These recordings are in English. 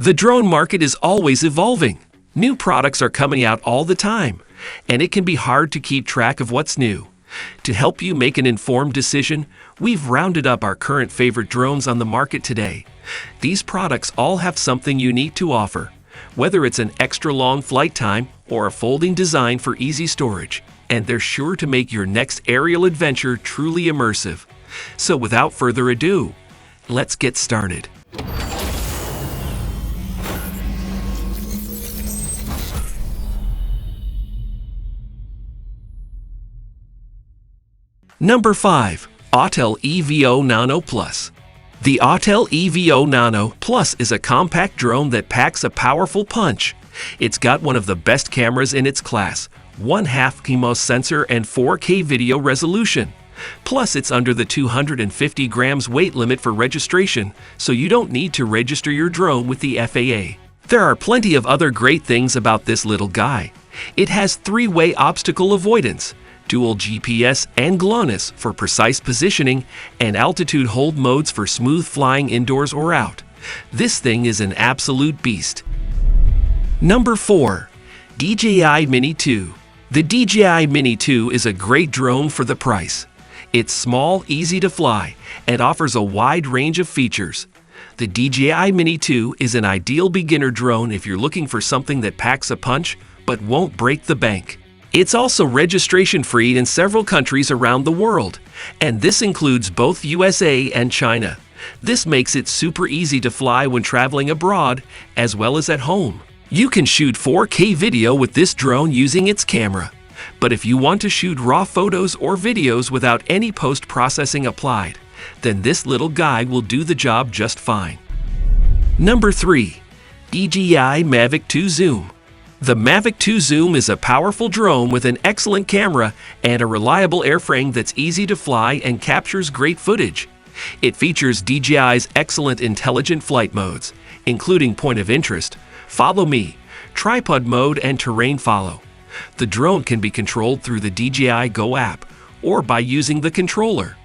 The drone market is always evolving. New products are coming out all the time, and it can be hard to keep track of what's new. To help you make an informed decision, we've rounded up our current favorite drones on the market today. These products all have something unique to offer, whether it's an extra long flight time or a folding design for easy storage, and they're sure to make your next aerial adventure truly immersive. So without further ado, let's get started. Number 5. Autel EVO Nano Plus. The Autel EVO Nano Plus is a compact drone that packs a powerful punch. It's got one of the best cameras in its class, 1/2 CMOS sensor and 4K video resolution. Plus, it's under the 250 grams weight limit for registration, so you don't need to register your drone with the FAA. There are plenty of other great things about this little guy. It has 3-way obstacle avoidance, dual GPS and GLONASS for precise positioning, and altitude hold modes for smooth flying indoors or out. This thing is an absolute beast. Number 4. DJI Mini 2. The DJI Mini 2 is a great drone for the price. It's small, easy to fly, and offers a wide range of features. The DJI Mini 2 is an ideal beginner drone if you're looking for something that packs a punch but won't break the bank. It's also registration-free in several countries around the world, and this includes both USA and China. This makes it super easy to fly when traveling abroad, as well as at home. You can shoot 4K video with this drone using its camera, but if you want to shoot raw photos or videos without any post-processing applied, then this little guy will do the job just fine. Number 3. DJI Mavic 2 Zoom. The Mavic 2 Zoom is a powerful drone with an excellent camera and a reliable airframe that's easy to fly and captures great footage. It features DJI's excellent intelligent flight modes, including point of interest, follow me, tripod mode, and terrain follow. The drone can be controlled through the DJI Go app or by using the controller.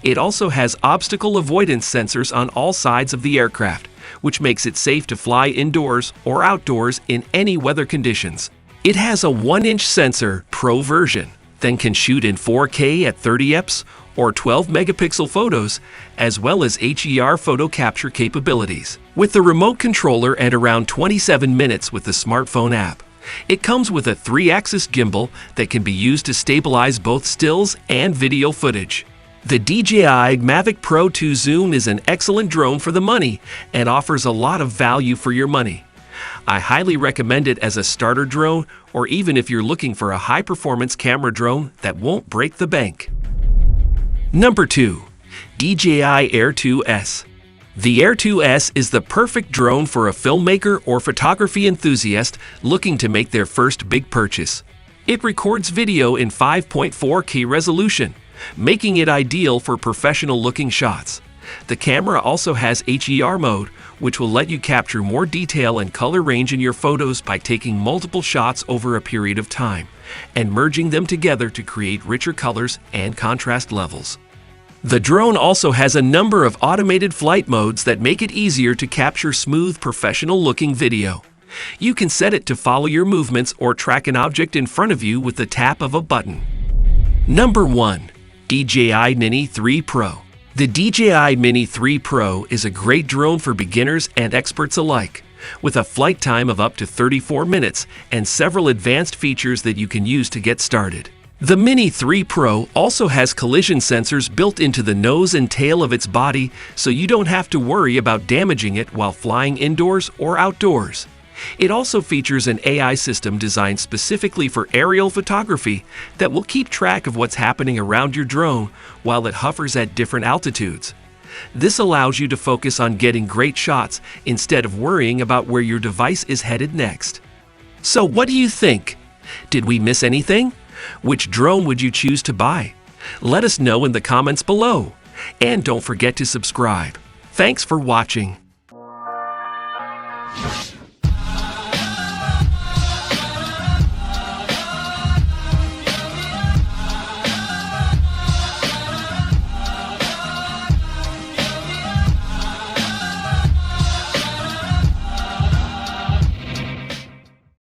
It also has obstacle avoidance sensors on all sides of the aircraft, which makes it safe to fly indoors or outdoors in any weather conditions. It has a 1-inch sensor Pro version, then can shoot in 4K at 30 fps or 12 megapixel photos, as well as HDR photo capture capabilities. With the remote controller and around 27 minutes with the smartphone app. It comes with a 3-axis gimbal that can be used to stabilize both stills and video footage. The DJI Mavic Pro 2 Zoom is an excellent drone for the money and offers a lot of value for your money. I highly recommend it as a starter drone, or even if you're looking for a high-performance camera drone that won't break the bank. Number 2. DJI Air 2S. The Air 2S is the perfect drone for a filmmaker or photography enthusiast looking to make their first big purchase. It records video in 5.4K resolution, making it ideal for professional-looking shots. The camera also has HDR mode, which will let you capture more detail and color range in your photos by taking multiple shots over a period of time and merging them together to create richer colors and contrast levels. The drone also has a number of automated flight modes that make it easier to capture smooth, professional-looking video. You can set it to follow your movements or track an object in front of you with the tap of a button. Number 1. DJI Mini 3 Pro. The DJI Mini 3 Pro is a great drone for beginners and experts alike, with a flight time of up to 34 minutes and several advanced features that you can use to get started. The Mini 3 Pro also has collision sensors built into the nose and tail of its body, so you don't have to worry about damaging it while flying indoors or outdoors. It also features an AI system designed specifically for aerial photography that will keep track of what's happening around your drone while it hovers at different altitudes. This allows you to focus on getting great shots instead of worrying about where your device is headed next. So what do you think? Did we miss anything? Which drone would you choose to buy? Let us know in the comments below. And don't forget to subscribe. Thanks for watching.